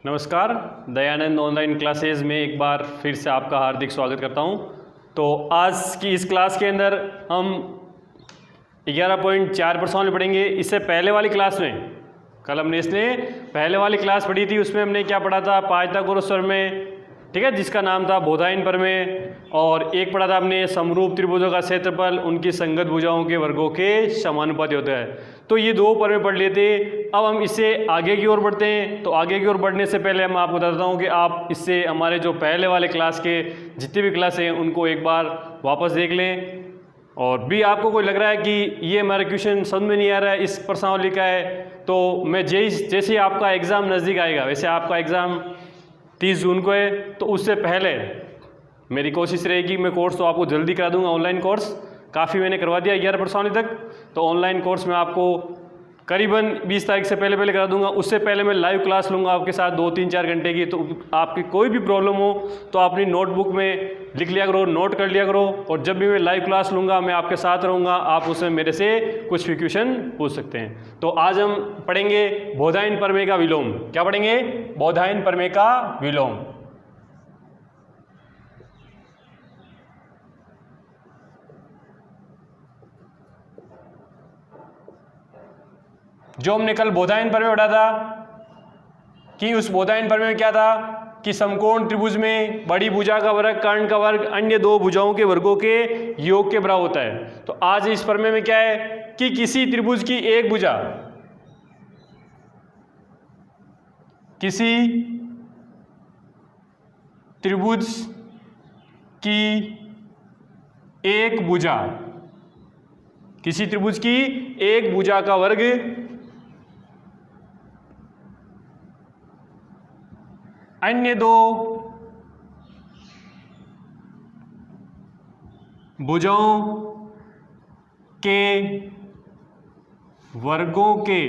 नमस्कार, Dayanand online classes में एक बार फिर से आपका हार्दिक स्वागत करता हूं। तो आज की इस क्लास के अंदर हम 11.4 प्रश्नावली पढ़ेंगे। इससे पहले वाली क्लास में कल हमने पहले वाली क्लास पढ़ी थी, उसमें हमने क्या पढ़ा था, पाइथागोरस प्रमेय, ठीक है, जिसका नाम था बोधायन प्रमेय। और एक पढ़ा था हमने समरूप त्रिभुजों का क्षेत्रफल उनकी संगत भुजाओं के वर्गों के समानुपाती होता है। तो ये दो प्रमेय पढ़ लिए थे। अब हम इससे आगे की ओर बढ़ते हैं। तो आगे की ओर बढ़ने से पहले मैं आपको बताता हूँ कि आप इससे हमारे जो पहले वाले क्लास के जितने भी क्लास हैं उनको एक बार वापस देख लें। और भी आपको कोई लग रहा है कि ये हमारा क्वेश्चन समझ में नहीं आ रहा है, इस प्रश्नावली का है, तो मैं जैसे ही आपका एग्ज़ाम नज़दीक आएगा, वैसे आपका एग्ज़ाम 30 जून को है, तो उससे पहले मेरी कोशिश रहेगी मैं कोर्स तो आपको जल्दी करा दूंगा। ऑनलाइन कोर्स काफ़ी मैंने करवा दिया 11 प्रश्नावली तक, तो ऑनलाइन कोर्स में आपको करीबन 20 तारीख से पहले करा दूंगा। उससे पहले मैं लाइव क्लास लूँगा आपके साथ 2-3-4 घंटे की। तो आपकी कोई भी प्रॉब्लम हो तो अपनी नोटबुक में लिख लिया करो, नोट कर लिया करो, और जब भी मैं लाइव क्लास लूँगा मैं आपके साथ रहूँगा, आप उसमें मेरे से कुछ भी क्वेश्चन पूछ सकते हैं। तो आज हम पढ़ेंगे बोधायन प्रमेय का विलोम। क्या पढ़ेंगे? बोधायन प्रमेय का विलोम। जो हमने कल बोधायन प्रमेय पढ़ा था कि उस बोधायन प्रमेय में क्या था कि समकोण त्रिभुज में बड़ी भुजा का वर्ग कर्ण का वर्ग अन्य दो भुजाओं के वर्गों के योग के बराबर होता है। तो आज इस प्रमेय में क्या है कि किसी त्रिभुज की एक भुजा किसी त्रिभुज की एक भुजा किसी त्रिभुज की एक भुजा का वर्ग अन्य दो भुजाओं के वर्गों के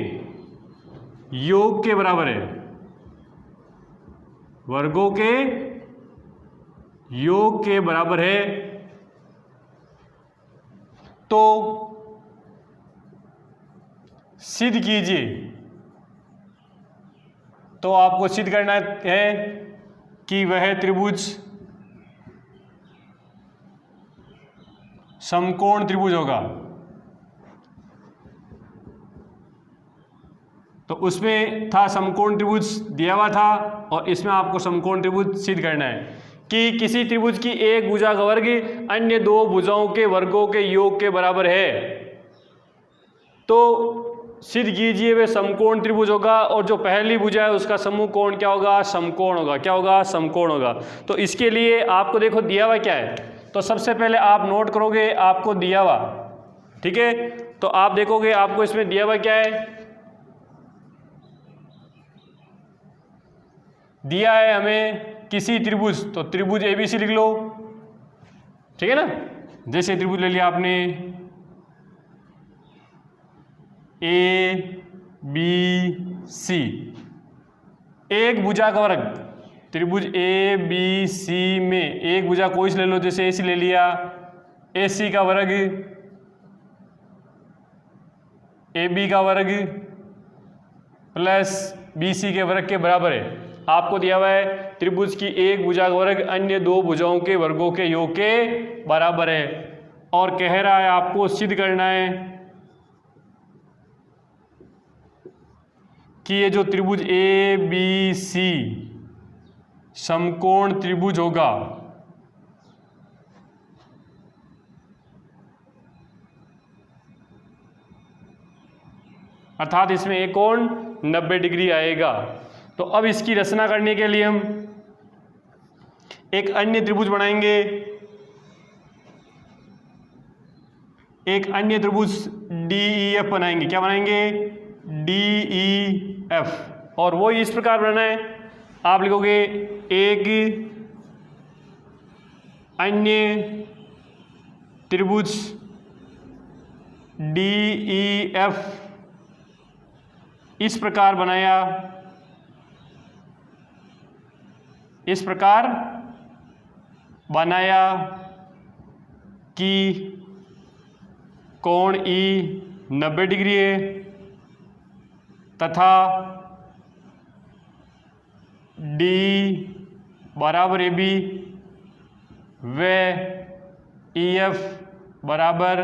योग के बराबर है। वर्गों के योग के बराबर है। तो सिद्ध कीजिए। तो आपको सिद्ध करना है कि वह त्रिभुज समकोण त्रिभुज होगा। तो उसमें था समकोण त्रिभुज दिया हुआ था, और इसमें आपको समकोण त्रिभुज सिद्ध करना है कि किसी त्रिभुज की एक भुजा का वर्ग अन्य दो भुजाओं के वर्गों के योग के बराबर है। तो सिद्ध कीजिए वे समकोण त्रिभुज होगा, और जो पहली भुजा है उसका समूह कोण क्या होगा? समकोण होगा। क्या होगा? समकोण होगा। तो इसके लिए आपको देखो दिया हुआ क्या है। तो सबसे पहले आप नोट करोगे आपको दिया हुआ, ठीक है। तो आप देखोगे आपको इसमें दिया हुआ क्या है। दिया है हमें किसी त्रिभुज, तो त्रिभुज ABC लिख लो, ठीक है ना। जैसे त्रिभुज ले लिया आपने ABC, एक भुजा का वर्ग त्रिभुज ABC में एक भुजा कोई से ले लो, जैसे AC ले लिया, AC का वर्ग AB का वर्ग प्लस BC के वर्ग के बराबर है। आपको दिया हुआ है त्रिभुज की एक भुजा का वर्ग अन्य दो भुजाओं के वर्गों के योग के बराबर है, और कह रहा है आपको सिद्ध करना है कि ये जो त्रिभुज ABC समकोण त्रिभुज होगा। अर्थात इसमें एक कोण 90 डिग्री आएगा। तो अब इसकी रचना करने के लिए हम एक अन्य त्रिभुज बनाएंगे। एक अन्य त्रिभुज DEF बनाएंगे। क्या बनाएंगे? DEF। और वो इस प्रकार बनाना है, आप लिखोगे एक अन्य त्रिभुज DEF इस प्रकार बनाया, इस प्रकार बनाया कि कोण ई 90 डिग्री है तथा डी बराबर ए बी व ई एफ बराबर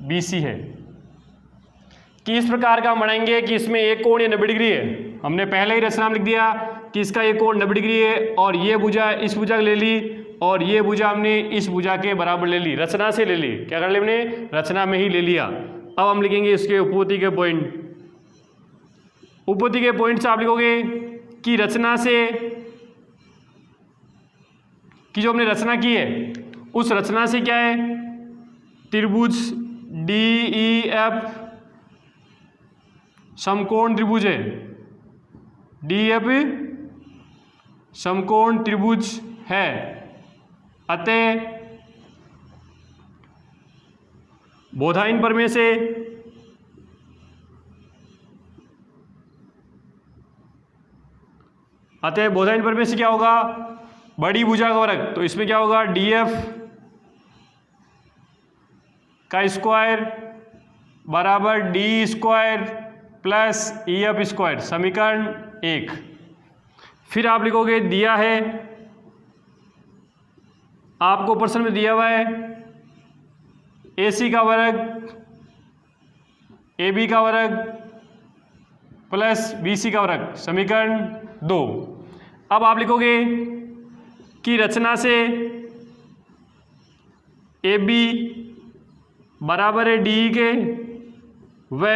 बी सी है। कि इस प्रकार का हम बनाएंगे कि इसमें एक कोण ये 90 डिग्री है। हमने पहले ही रचना में लिख दिया कि इसका ये कोण 90 डिग्री है और ये भुजा इस भुजा ले ली और ये भुजा हमने इस भुजा के बराबर ले ली, रचना से ले ली। क्या कर लिया हमने? रचना में ही ले लिया। अब हम लिखेंगे इसके उपपत्ति के पॉइंट। उपपत्ति के पॉइंट से आप लिखोगे कि रचना से कि जो हमने रचना की है उस रचना से क्या है, त्रिभुज डी ई एफ समकोण त्रिभुज है। डी एफ समकोण त्रिभुज है। अतः बोधायन प्रमेय से बोधायन प्रमेय से क्या होगा, बड़ी भुजा का वर्ग। तो इसमें क्या होगा, डी एफ का स्क्वायर बराबर D square plus E F square, समीकरण 1। फिर आप लिखोगे दिया है, आपको प्रश्न में दिया हुआ है ए सी का वर्ग ए बी का वर्ग प्लस बी सी का वर्ग, समीकरण 2। अब आप लिखोगे कि रचना से ए बी बराबर है डी के व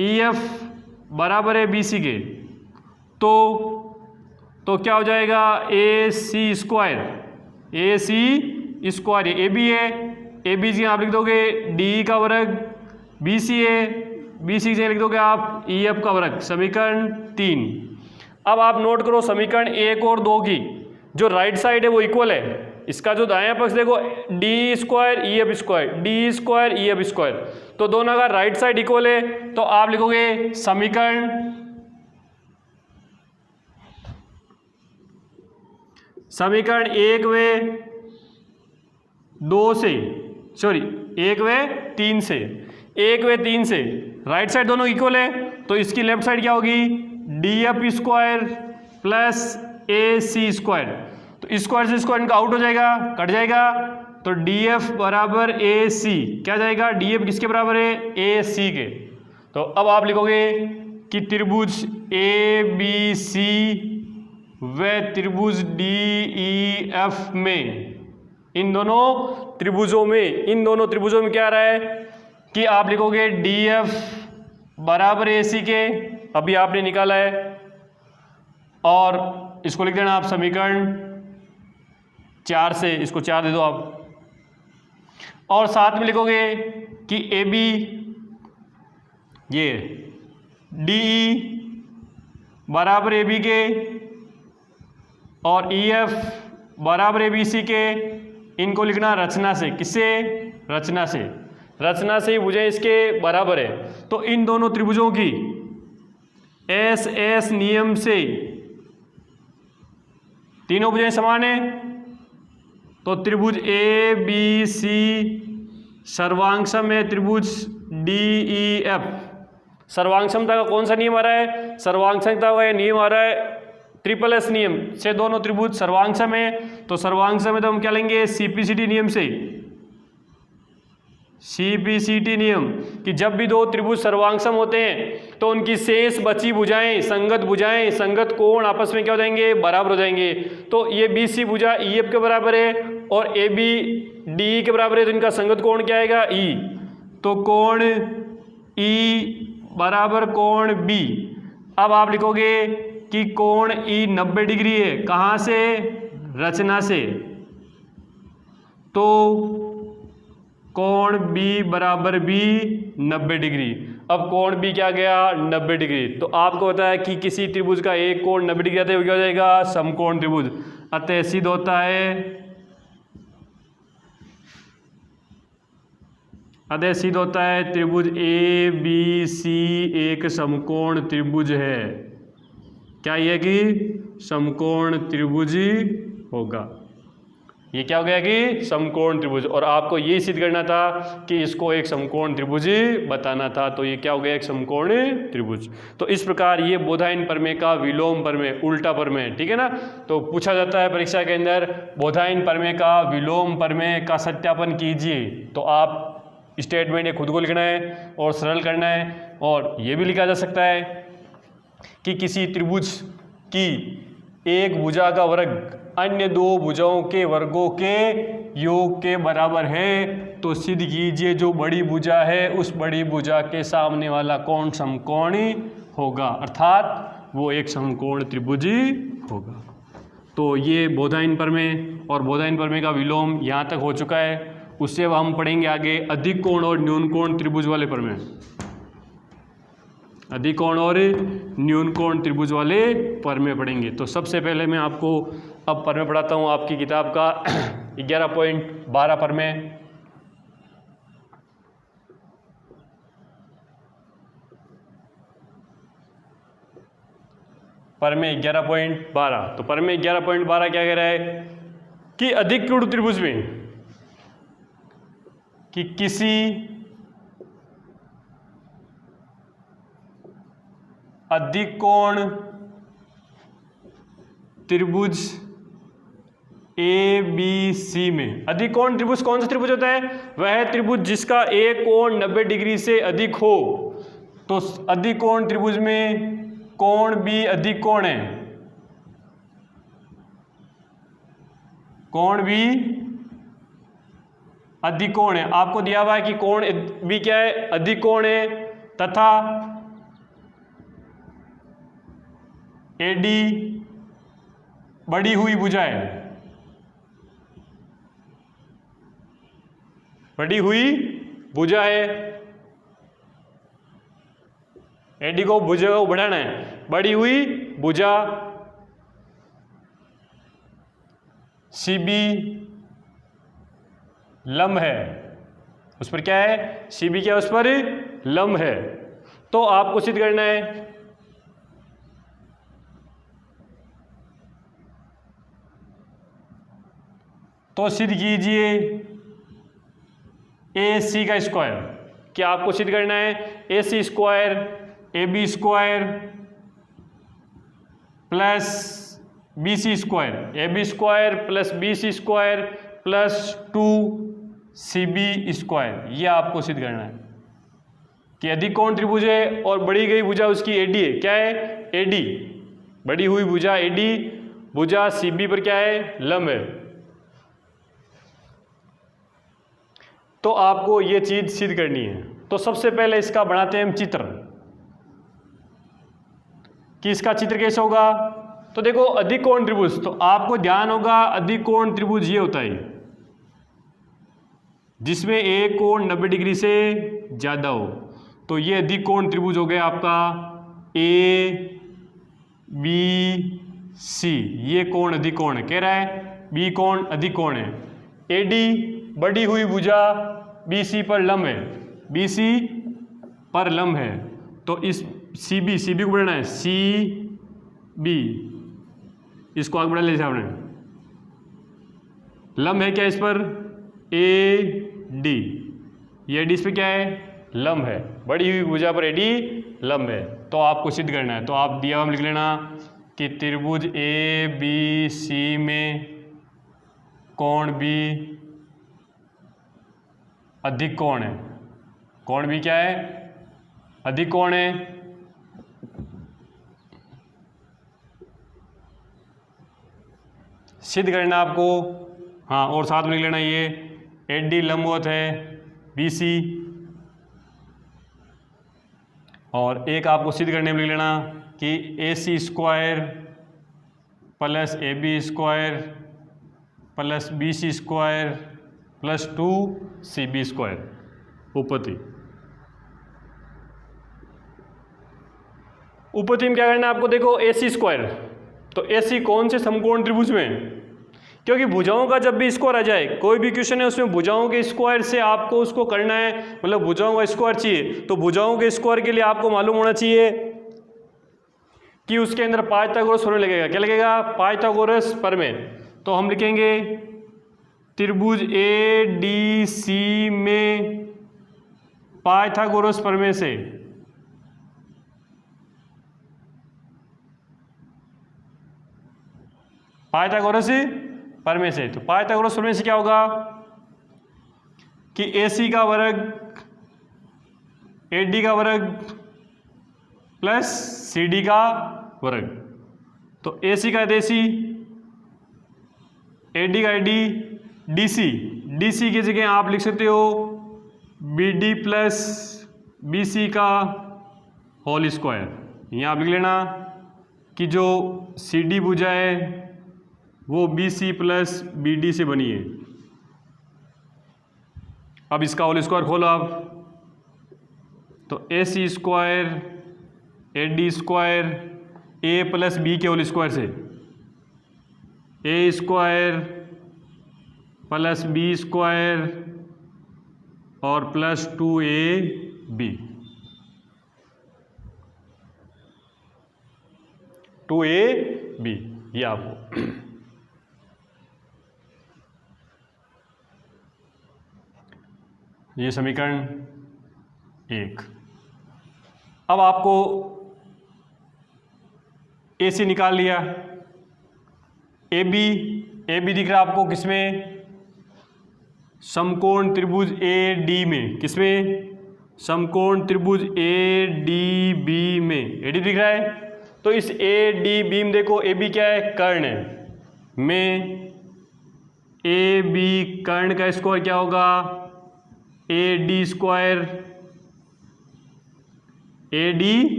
ई एफ बराबर है बी सी के। तो क्या हो जाएगा, A C square, A C square A B है, ए बी जी आप लिख दोगे डी का वर्ग, बी सी है, बी सी जी लिख दोगे आप ई एफ का वर्ग, समीकरण 3। अब आप नोट करो समीकरण 1 और 2 की जो राइट साइड है वो इक्वल है। इसका जो दायां पक्ष देखो D square E F square, D square E F square, तो दोनों का राइट साइड इक्वल है। तो आप लिखोगे समीकरण 1 व 2 से, सॉरी 1 व 3 से, 1 व 3 से राइट साइड दोनों इक्वल है। तो इसकी लेफ्ट साइड क्या होगी, डी एफ स्क्वायर प्लस ए सी स्क्वायर। तो स्क्वायर से स्क्वायर इनका आउट हो जाएगा, कट जाएगा। तो डी एफ बराबर ए सी, क्या जाएगा, डी एफ किसके बराबर है, ए सी के। तो अब आप लिखोगे कि त्रिभुज ए बी सी व त्रिभुज डी ई एफ में, इन दोनों त्रिभुजों में क्या आ रहा है कि आप लिखोगे डी एफ बराबर ए सी के, अभी आपने निकाला है, और इसको लिख देना आप समीकरण 4 से, इसको 4 दे दो आप, और साथ में लिखोगे कि ए बी ये डी ई बराबर ए बी के और ई एफ बराबर ए बी सी के। इनको लिखना रचना से, किससे, रचना से ही भुजाएं इसके बराबर है। तो इन दोनों त्रिभुजों की एस एस नियम से तीनों भुजाएं समान है। तो त्रिभुज ए बी सी सर्वांगसम है त्रिभुज डी ई एफ। सर्वांगसमता का कौन सा नियम आ रहा है, सर्वांगसमता का नियम आ रहा है ट्रिपल एस नियम से दोनों त्रिभुज सर्वांगसम है। तो सर्वांगसम है तो हम क्या लेंगे, सीपीसीटी नियम से, सीपीसीटी नियम कि जब भी दो त्रिभुज सर्वांगसम होते हैं तो उनकी शेष बची भुजाएं, संगत कोण आपस में क्या हो जाएंगे, बराबर हो जाएंगे। तो ये बी सी भुजा ई एफ के बराबर है और ए बी डी के बराबर है, तो इनका संगत कोण क्या आएगा, ई। तो कोण ई बराबर कोण बी। अब आप लिखोगे कि कोण ई 90 डिग्री है, कहाँ से, रचना से। तो कोण बी बराबर बी 90 डिग्री। अब कोण बी क्या गया, 90 डिग्री। तो आपको पता है कि किसी त्रिभुज का एक कोण 90 डिग्री आता है, वो क्या हो जाएगा, समकोण त्रिभुज। अतः सिद्ध होता है त्रिभुज ए बी सी एक समकोण त्रिभुज है। क्या यह कि समकोण त्रिभुज होगा। ये क्या हो गया कि समकोण त्रिभुज, और आपको ये सिद्ध करना था कि इसको एक समकोण त्रिभुज बताना था, तो ये क्या हो गया, एक समकोण त्रिभुज। तो इस प्रकार ये बोधायन प्रमेय का विलोम प्रमेय, उल्टा प्रमेय, ठीक है ना। तो पूछा जाता है परीक्षा के अंदर, बोधायन प्रमेय का विलोम प्रमेय का सत्यापन कीजिए, तो आप स्टेटमेंट ये खुद को लिखना है और सरल करना है। और ये भी लिखा जा सकता है कि किसी त्रिभुज की एक भुजा का वर्ग अन्य दो भुजाओं के वर्गों के योग के बराबर है, तो सिद्ध कीजिए जो बड़ी भुजा है उस बड़ी भुजा के सामने वाला कोण समकोणी होगा, अर्थात वो एक समकोण त्रिभुज होगा। तो ये बोधायन प्रमेय और बोधायन प्रमेय का विलोम यहाँ तक हो चुका है। उससे अब हम पढ़ेंगे आगे अधिक कोण और न्यून कोण त्रिभुज वाले प्रमेय, अधिक कोण और न्यून कोण त्रिभुज वाले प्रमेय पढ़ेंगे। तो सबसे पहले मैं आपको अब प्रमेय पढ़ाता हूँ आपकी किताब का 11.12 प्रमेय। प्रमेय 11.12। तो प्रमेय 11.12 क्या कह रहा है कि अधिक कोण त्रिभुज में कि किसी अधिक कोण त्रिभुज ए बी सी में, अधिक कोण त्रिभुज कौन सा त्रिभुज होता है, वह त्रिभुज जिसका एक कोण 90 डिग्री से अधिक हो। तो अधिक कोण त्रिभुज में कोण भी अधिक कोण है, कोण भी अधिक कोण है। आपको दिया हुआ है कि कोण भी क्या है, अधिक कोण है, तथा एडी बढ़ी हुई भुजा है, बढ़ी हुई भुजा है। एडी को भुजा को बढ़ाना है, बढ़ी हुई भुजा। सीबी लंब है, उस पर क्या है, सीबी क्या है, उस पर लंब है। तो आपको सिद्ध करना है तो सिद्ध कीजिए ए सी का स्क्वायर। क्या आपको सिद्ध करना है, A C square A B square plus B C square, A B square plus B C square plus 2cb square, ये आपको सिद्ध करना है कि अधिक कोण त्रिभुज है और बढ़ी गई भुजा उसकी एडी है। क्या है, एडी, बढ़ी हुई भुजा एडी, भुजा सीबी पर क्या है, लंब है। तो आपको ये चीज सिद्ध करनी है। तो सबसे पहले इसका बनाते हैं हम चित्र, कि इसका चित्र कैसे होगा। तो देखो अधिक कोण त्रिभुज, तो आपको ध्यान होगा अधिक कोण त्रिभुज ये होता है जिसमें एक कोण 90 डिग्री से ज्यादा हो। तो ये अधिक कोण त्रिभुज हो गया आपका ए बी सी, ये कोण अधिक कोण है, कह रहा है बी कोण अधिक कोण है। एडी बढ़ी हुई भुजा BC पर लंब है, BC पर लंब है। तो इस CB को बढ़ाना है, CB, इसको आगे बढ़ा ले आपने, लंब है क्या इस पर, AD, ये AD इस पर क्या है, लंब है, बढ़ी हुई भुजा पर AD लंब है। तो आपको सिद्ध करना है। तो आप दिया हुआ लिख लेना कि त्रिभुज ABC में कोण भी अधिक कोण है, कोण भी क्या है, अधिक कोण है। सिद्ध करना आपको, हाँ, और साथ में लिख लेना ये AD लंबवत है BC, और एक आपको सिद्ध करने में लिख लेना कि AC square plus AB square plus BC square plus 2cb square उपपत्ति। उपपत्ति में क्या करना है आपको, देखो AC स्क्वायर, तो AC कौन से समकोण त्रिभुज में, क्योंकि भुजाओं का जब भी स्क्वायर आ जाए, कोई भी क्वेश्चन है उसमें भुजाओं के स्क्वायर से आपको उसको करना है, मतलब भुजाओं का स्क्वायर चाहिए। तो भुजाओं के स्क्वायर के लिए आपको मालूम होना चाहिए कि उसके अंदर पाइथागोरस होने लगेगा। क्या लगेगा, पाइथागोरस प्रमेय। तो हम लिखेंगे त्रिभुज ए डी सी में पाइथागोरस प्रमेय से पाइथागोरस प्रमेय से, तो पाइथागोरस प्रमेय से क्या होगा कि AC का वर्ग AD का वर्ग प्लस CD का वर्ग। तो AC का AC, AD का AD, DC की जगह आप लिख सकते हो BD प्लस BC का होल स्क्वायर। यहाँ आप लिख लेना कि जो CD भुजा है वो BC प्लस BD से बनी है। अब इसका होल स्क्वायर खोलो आप, तो AC square AD square A plus B के होल स्क्वायर से A square plus B square और प्लस 2AB 2AB ये आपको। ये समीकरण 1। अब आपको AC निकाल लिया, AB दिख रहा आपको किसमें, समकोण त्रिभुज AD में, किसमें, समकोण त्रिभुज ADB में, AD दिख रहा है। तो इस ADB में देखो AB क्या है, कर्ण है, में AB कर्ण का स्क्वायर क्या होगा, AD square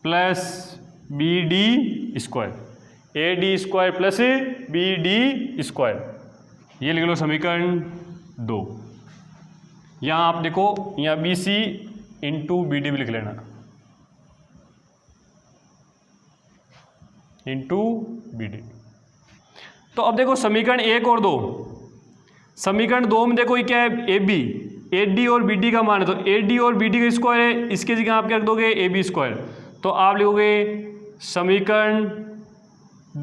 plus BD square, AD square plus BD square. ये लिख लो समीकरण 2। यहाँ आप देखो, यहाँ BC इंटू BD भी लिख लेना, इंटू BD। तो अब देखो समीकरण 1 और 2, समीकरण 2 में देखो ये क्या है, AD और BD का मान है, तो AD और BD का स्क्वायर है, इसके जगह आप क्या रख दोगे, AB स्क्वायर। तो आप लिखोगे समीकरण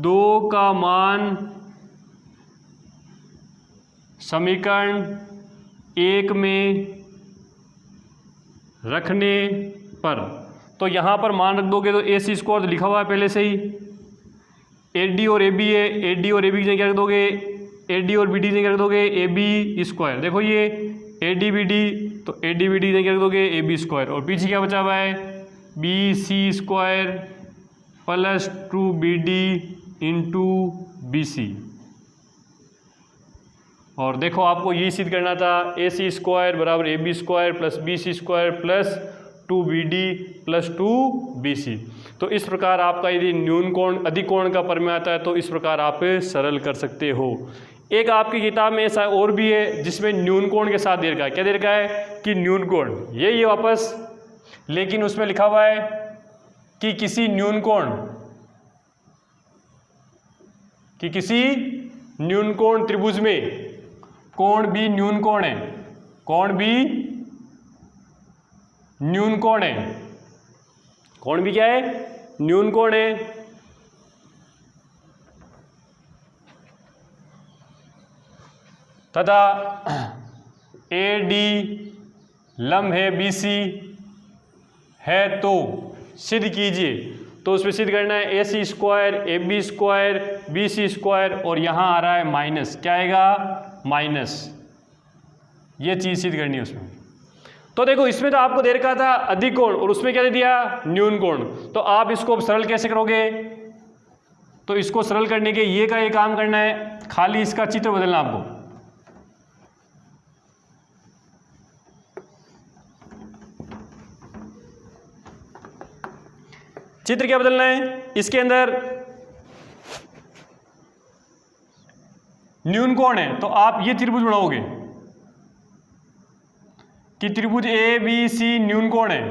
2 का मान समीकरण 1 में रखने पर, तो यहाँ पर मान रख दोगे तो AC स्क्वायर तो लिखा हुआ है पहले से ही, AD और AB है, AD और AB की जगह क्या रख दोगे, AD और BD की जगह रख दोगे AB स्क्वायर। देखो ये AD BD, तो AD BD की जगह रख दोगे AB स्क्वायर, और पीछे क्या बचा हुआ है, BC square plus 2BD into BC। और देखो आपको ये सिद्ध करना था, AC स्क्वायर बराबर AB square plus BC square plus 2BD plus 2BC। तो इस प्रकार आपका यदि न्यून कोण अधिक कोण का प्रमेय आता है तो इस प्रकार आप सरल कर सकते हो। एक आपकी किताब में ऐसा और भी है जिसमें न्यून कोण के साथ दे रखा है, क्या दे रखा है कि न्यून कोण, ये वापस, लेकिन उसमें लिखा हुआ है कि किसी न्यून कोण त्रिभुज में कोण भी न्यून कोण है, कोण भी न्यून कोण है, कोण भी क्या है, न्यून कोण है। तथा AD लंब है BC है, तो सिद्ध कीजिए। तो उसमें सिद्ध करना है AC square AB square BC square, और यहाँ आ रहा है माइनस, क्या आएगा, माइनस, ये चीज़ सिद्ध करनी है उसमें। तो देखो इसमें तो आपको दे रखा था अधिक कोण और उसमें क्या दे दिया, न्यून कोण। तो आप इसको अब सरल कैसे करोगे, तो इसको सरल करने के ये का ये काम करना है, खाली इसका चित्र बदलना आपको। चित्र क्या बदलना है, इसके अंदर न्यून कोण है, तो आप ये त्रिभुज बनाओगे कि त्रिभुज ABC न्यून कोण है,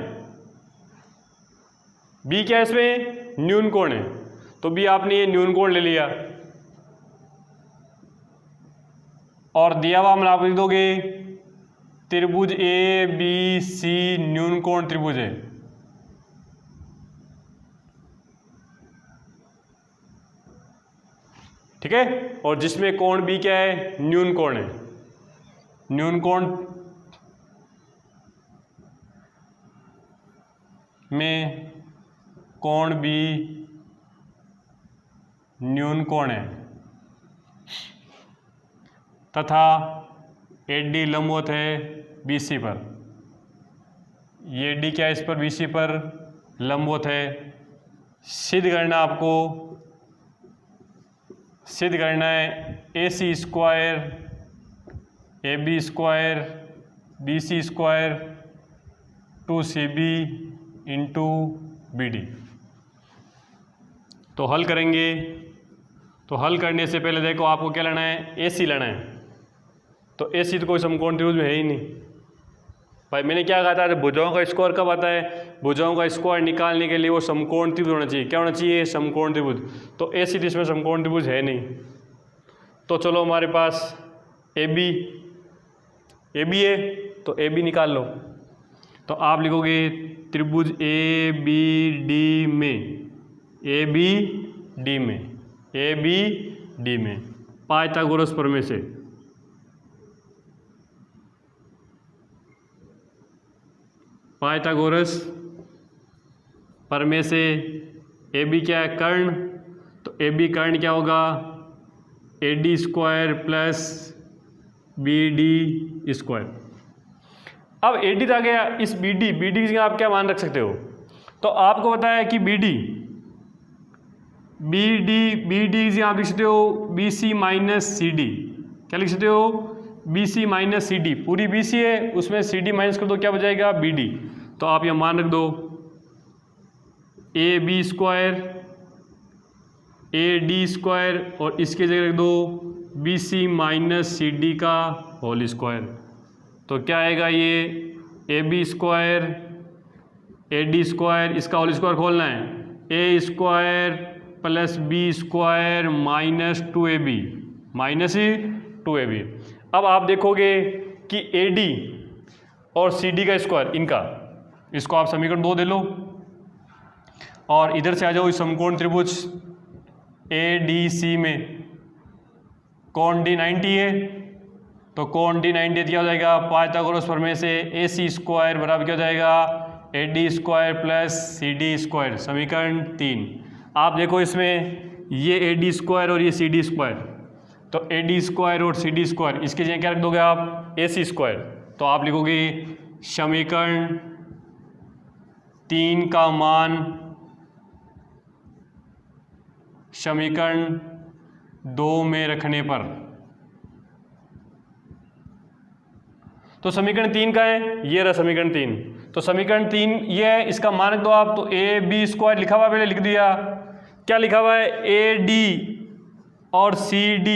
B क्या है इसमें, न्यून कोण है, तो B आपने ये न्यून कोण ले लिया, और दिया हुआ हम आप लिख दोगे त्रिभुज ABC न्यून कोण त्रिभुज है। ठीक है, और जिसमें कोण बी क्या है, न्यून कोण है, न्यून कोण में कोण बी न्यून कोण है तथा AD लंबवत है BC पर, ये D क्या है इस पर, BC पर लंबवत है। सिद्ध करना आपको, सिद्ध करना है AC square AB square BC square 2CB into BD। तो हल करेंगे, तो हल करने से पहले देखो आपको क्या लेना है, AC लेना है। तो AC तो कोई समकोण त्रिभुज में है ही नहीं भाई। मैंने क्या कहा था, भुजाओं का स्क्वायर कब आता है, भुजाओं का स्क्वायर निकालने के लिए वो समकोण त्रिभुज होना चाहिए। क्या होना चाहिए, समकोण त्रिभुज। तो AC इसमें समकोण त्रिभुज है नहीं। तो चलो हमारे पास AB है, तो AB निकाल लो। तो आप लिखोगे त्रिभुज ABD में पाइथागोरस प्रमेय से, पाइथागोरस प्रमेय से AB क्या है, कर्ण। तो AB कर्ण क्या होगा, AD square plus BD square. अब AD आ गया, इस BD की जगह आप क्या मान रख सकते हो। तो आपको पता है कि BD की जगह आप लिख सकते हो BC माइनस CD। क्या लिख सकते हो, BC माइनस CD। पूरी BC है, उसमें CD माइनस कर दो, क्या बचाएगा, BD। तो आप यहाँ मान रख दो AB स्क्वायर AD स्क्वायर और इसके जगह रख दो BC माइनस CD का होल स्क्वायर। तो क्या आएगा, ये AB स्क्वायर AD स्क्वायर, इसका होल स्क्वायर खोलना है, A square plus B square minus 2AB minus 2AB। अब आप देखोगे कि AD और CD का स्क्वायर, इनका, इसको आप समीकरण 2 दे लो और इधर से आ जाओ इस समकोण त्रिभुज ADC में कोण D 90 है। तो कोण D 90 क्या हो जाएगा, पाइथागोरस प्रमेय से AC स्क्वायर बराबर क्या हो जाएगा, AD square plus CD square. समीकरण 3। आप देखो इसमें ये AD स्क्वायर और ये CD स्क्वायर, तो AD स्क्वायर और CD स्क्वायर, इसके जगह क्या रख दोगे आप, AC स्क्वायर। तो आप लिखोगे समीकरण 3 का मान समीकरण 2 में रखने पर। तो समीकरण 3 का है, ये रहा समीकरण 3। तो समीकरण 3 ये है, इसका मान रख दो आप। तो AB स्क्वायर लिखा हुआ, पहले लिख दिया। क्या लिखा हुआ है, AD और CD,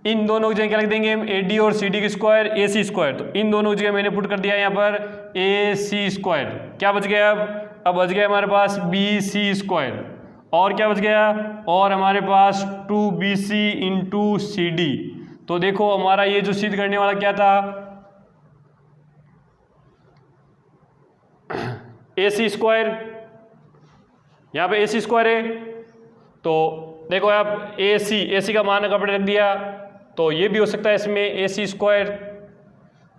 इन दोनों की जगह क्या लिख देंगे हम, AD और CD की स्क्वायर AC स्क्वायर। तो इन दोनों की जगह मैंने पुट कर दिया यहाँ पर AC स्क्वायर। क्या बच गया, अब बच गया हमारे पास BC स्क्वायर, और क्या बच गया, और हमारे पास 2BC इंटू CD। तो देखो हमारा ये जो सिद्ध करने वाला क्या था, AC स्क्वायर, यहाँ पे AC स्क्वायर है। तो देखो आप AC का मान कपड़े रख दिया, तो ये भी हो सकता है इसमें AC स्क्वायर।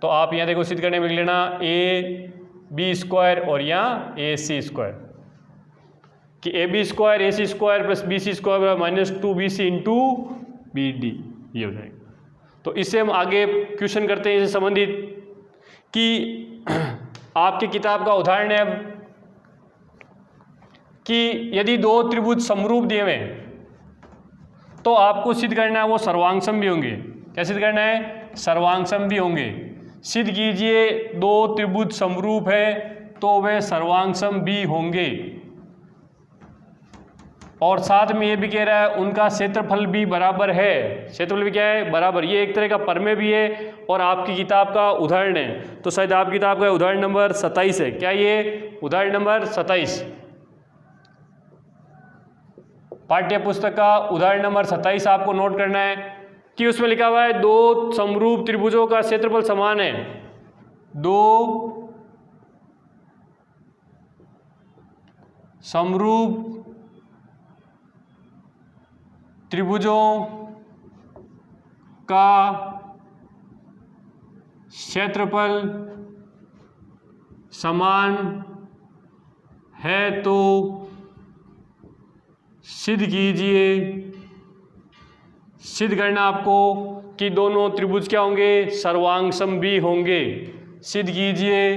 तो आप यहाँ देखो सिद्ध करने में लिख लेना AB स्क्वायर और यहाँ AC स्क्वायर, कि AB square AC square plus BC square minus 2BC into BD, ये हो जाएगा। तो इससे हम आगे क्वेश्चन करते हैं इससे संबंधित, कि आपकी किताब का उदाहरण है अब, कि यदि दो त्रिभुज समरूप दिए हुए हैं तो आपको सिद्ध करना है वो सर्वांगसम भी होंगे। क्या सिद्ध करना है, सर्वांगसम भी होंगे। सिद्ध कीजिए दो त्रिभुज समरूप है तो वे सर्वांगसम भी होंगे, और साथ में ये भी कह रहा है उनका क्षेत्रफल भी बराबर है। क्षेत्रफल भी क्या है, बराबर। ये एक तरह का प्रमेय भी है और आपकी किताब का उदाहरण है। तो शायद आपकी किताब का उदाहरण नंबर 27 है। क्या ये उदाहरण नंबर 27, पाठ्य पुस्तक का उदाहरण नंबर 27 आपको नोट करना है, कि उसमें लिखा हुआ है दो समरूप त्रिभुजों का क्षेत्रफल समान है। दो समरूप त्रिभुजों का क्षेत्रफल समान है तो सिद्ध कीजिए। सिद्ध करना आपको कि दोनों त्रिभुज क्या होंगे, सर्वांग समभी होंगे। सिद्ध कीजिए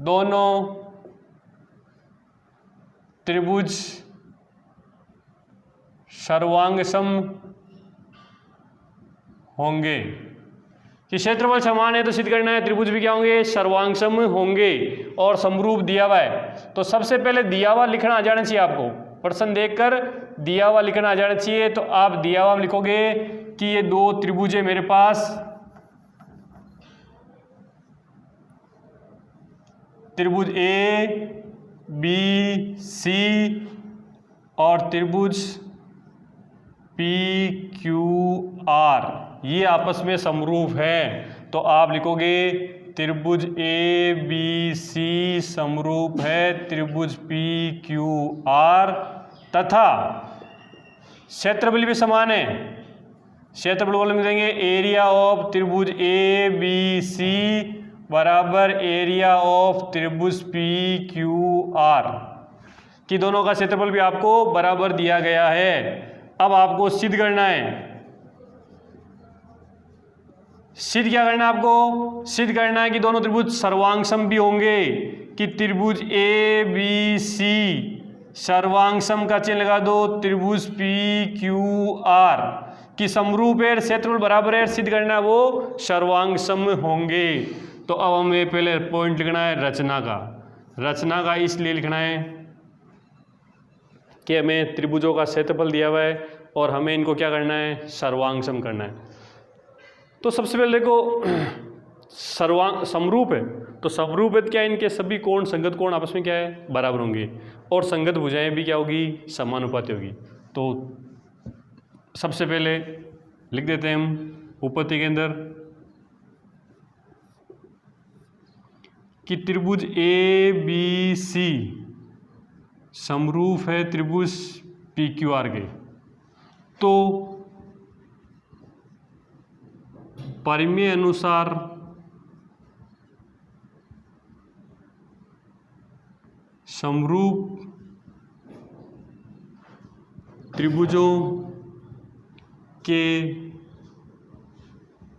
दोनों त्रिभुज सर्वांग सम होंगे। कि क्षेत्रफल समान है तो सिद्ध करना है त्रिभुज भी क्या होंगे, सर्वांग सम होंगे और समरूप दिया हुआ है। तो सबसे पहले दिया हुआ लिखना आ जाना चाहिए आपको, प्रश्न देखकर दिया हुआ लिखना आ जाना चाहिए। तो आप दिया हुआ में लिखोगे कि ये दो त्रिभुज है मेरे पास, त्रिभुज ए बी सी और त्रिभुज पी क्यू आर, ये आपस में समरूप हैं। तो आप लिखोगे त्रिभुज ए बी सी समरूप है त्रिभुज पी क्यू आर तथा क्षेत्रफल भी समान है। क्षेत्रफल बोलने में देंगे एरिया ऑफ त्रिभुज ए बी सी बराबर एरिया ऑफ त्रिभुज पी क्यू आर, कि दोनों का क्षेत्रफल भी आपको बराबर दिया गया है। अब आपको सिद्ध करना है। सिद्ध क्या करना है आपको, सिद्ध करना है कि दोनों त्रिभुज सर्वांग सम भी होंगे। कि त्रिभुज ए बी सी सर्वांग सम का चिन्ह लगा दो, त्रिभुज पी क्यू आर की समरूप है, क्षेत्रफल बराबर है, सिद्ध करना है वो सर्वांग सम होंगे। तो अब हमें पहले पॉइंट लिखना है रचना का। रचना का इसलिए लिखना है कि हमें त्रिभुजों का क्षेत्रफल दिया हुआ है और हमें इनको क्या करना है, सर्वांग सम करना है। तो सबसे पहले देखो समरूप है, तो समरूप है तो क्या इनके सभी कोण संगत कोण आपस में क्या है, बराबर होंगे और संगत भुजाएं भी क्या होगी, समानुपाती होगी। तो सबसे पहले लिख देते हैं हम उपपत्ति के अंदर कि त्रिभुज ए बी सी समरूप है त्रिभुज पी क्यू आर के। तो परिमेय अनुसार समरूप त्रिभुजों के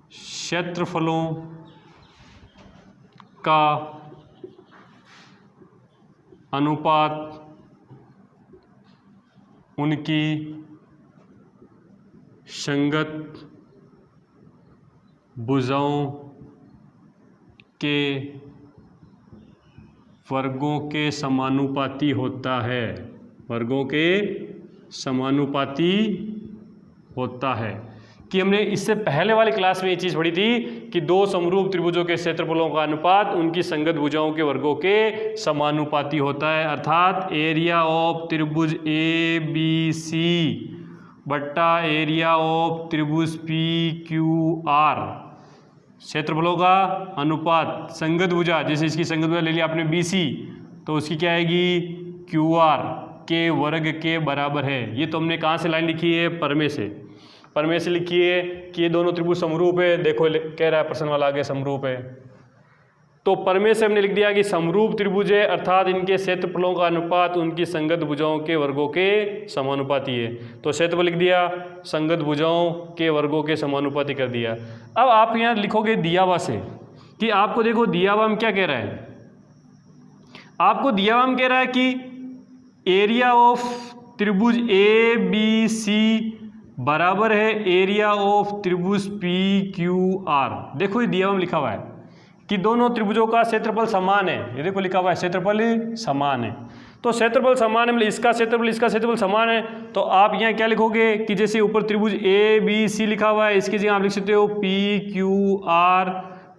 क्षेत्रफलों का अनुपात उनकी संगत भुजाओं के वर्गों के समानुपाती होता है, वर्गों के समानुपाती होता है। कि हमने इससे पहले वाली क्लास में ये चीज़ पढ़ी थी कि दो समरूप त्रिभुजों के क्षेत्रफलों का अनुपात उनकी संगत भुजाओं के वर्गों के समानुपाती होता है। अर्थात एरिया ऑफ त्रिभुज ए बी सी बट्टा एरिया ऑफ त्रिभुज पी क्यू आर, क्षेत्रफलों का अनुपात संगत भुजा, जैसे इसकी संगत भुजा ले लिया आपने बी सी, तो उसकी क्या आएगी, क्यू आर के वर्ग के बराबर है। ये तो हमने कहाँ से लाइन लिखी है, परमे से। परमे से लिखी है कि ये दोनों त्रिभुज समरूप है। देखो कह रहा है प्रश्न वाला आगे समरूप है, तो परमे से हमने लिख दिया कि समरूप त्रिभुज है, अर्थात इनके क्षेत्रफलों का अनुपात उनकी संगत भुजाओं के वर्गों के समानुपाती है। तो क्षेत्रफल लिख दिया, संगत भुजाओं के वर्गों के समानुपाती कर दिया। अब आप यहाँ लिखोगे दिया हुआ से कि आपको देखो दिया हुआ में क्या कह रहा है, आपको दिया हुआ में कह रहा है कि एरिया ऑफ त्रिभुज ए बी सी बराबर है एरिया ऑफ त्रिभुज पी क्यू आर। देखो ये दिया हुआ में लिखा हुआ है कि दोनों त्रिभुजों का क्षेत्रफल समान है। ये देखो लिखा हुआ है क्षेत्रफल समान है, तो क्षेत्रफल समान है मतलब इसका क्षेत्रफल समान है। तो आप यहाँ क्या लिखोगे कि जैसे ऊपर त्रिभुज ए बी सी लिखा हुआ है, इसकी जगह आप लिख सकते हो पी क्यू आर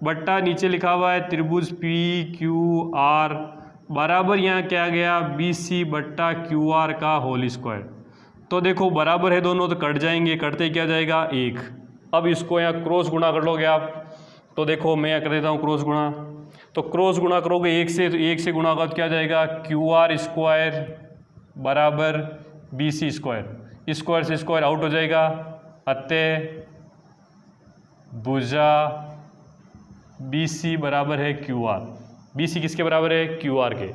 बट्टा नीचे लिखा हुआ है त्रिभुज पी क्यू आर बराबर यहाँ क्या गया बी सी बट्टा क्यू आर का होल स्क्वायर। तो देखो बराबर है दोनों, तो कट जाएंगे, कटते क्या जाएगा 1। अब इसको यहाँ क्रॉस गुणा कर लोगे आप, तो देखो मैं यहाँ कर देता हूँ क्रॉस गुणा। तो क्रॉस गुणा करोगे 1 से, तो 1 से गुणा होगा तो क्या जाएगा क्यू आर स्क्वायर बराबर बी सी स्क्वायर, स्क्वायर से स्क्वायर आउट हो जाएगा, अतः भुजा BC बराबर है QR। BC किसके बराबर है? QR के।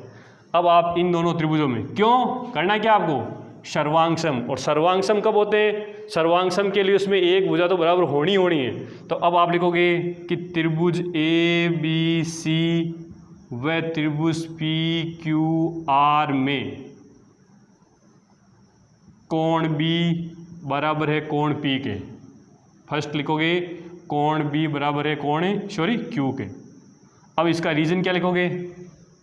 अब आप इन दोनों त्रिभुजों में क्यों करना क्या आपको? सर्वांगसम। और सर्वांगसम कब होते हैं? सर्वांगसम के लिए उसमें एक भुजा तो बराबर होनी है। तो अब आप लिखोगे कि त्रिभुज ABC व त्रिभुज PQR में कोण B बराबर है कोण P के। फर्स्ट लिखोगे कोण B बराबर है कोण Q के। अब इसका रीजन क्या लिखोगे?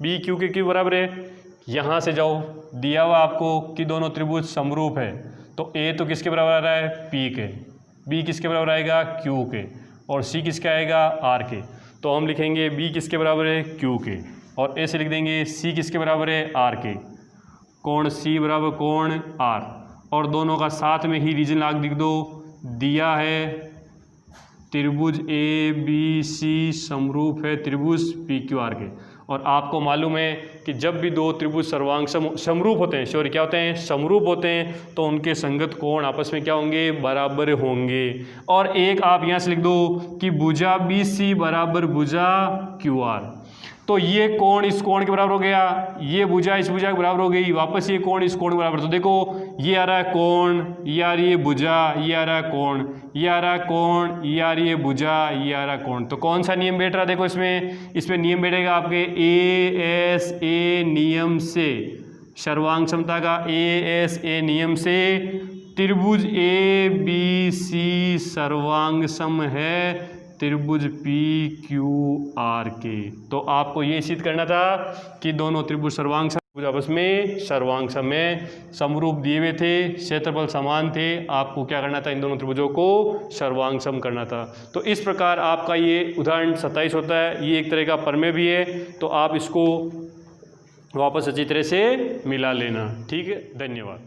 B Q के क्यों बराबर है? यहाँ से जाओ, दिया हुआ आपको कि दोनों त्रिभुज समरूप है, तो A तो किसके बराबर आ रहा है? P के। B किसके बराबर आएगा? Q के। और C किसका आएगा? R के। तो हम लिखेंगे B किसके बराबर है? Q के। और A से लिख देंगे C किसके बराबर है? R के। कोण C बराबर कोण R। और दोनों का साथ में ही रीजन लाग दो, दिया है त्रिभुज ABC समरूप है त्रिभुज PQR के। और आपको मालूम है कि जब भी दो त्रिभुज समरूप होते हैं, सॉरी क्या होते हैं? समरूप होते हैं, तो उनके संगत कोण आपस में क्या होंगे? बराबर होंगे। और एक आप यहाँ से लिख दो कि भुजा BC बराबर भुजा QR। तो ये कोण इस कोण के बराबर हो गया, ये भुजा इस भुजा के बराबर हो गई, वापस ये कोण इस कोण के बराबर। तो देखो ये आ रहा है कोण, ये आ रही है भुजा, ये आ रहा है कोण, ये आ रहा है कोण, ये आ रही है भुजा, ये आ रहा है कोण। तो कौन सा नियम बैठ रहा है? देखो इसमें नियम बैठेगा आपके ASA नियम से, सर्वांग समता का ASA नियम से त्रिभुज ABC सर्वांग सम है त्रिभुज PQR के। तो आपको ये सिद्ध करना था कि दोनों त्रिभुज सर्वांग सम आपस में सर्वांग सम में समरूप दिए हुए थे, क्षेत्रफल समान थे। आपको क्या करना था? इन दोनों त्रिभुजों को सर्वांग सम करना था। तो इस प्रकार आपका ये उदाहरण 27 होता है। ये एक तरह का प्रमेय भी है, तो आप इसको वापस अच्छी तरह से मिला लेना। ठीक है, धन्यवाद।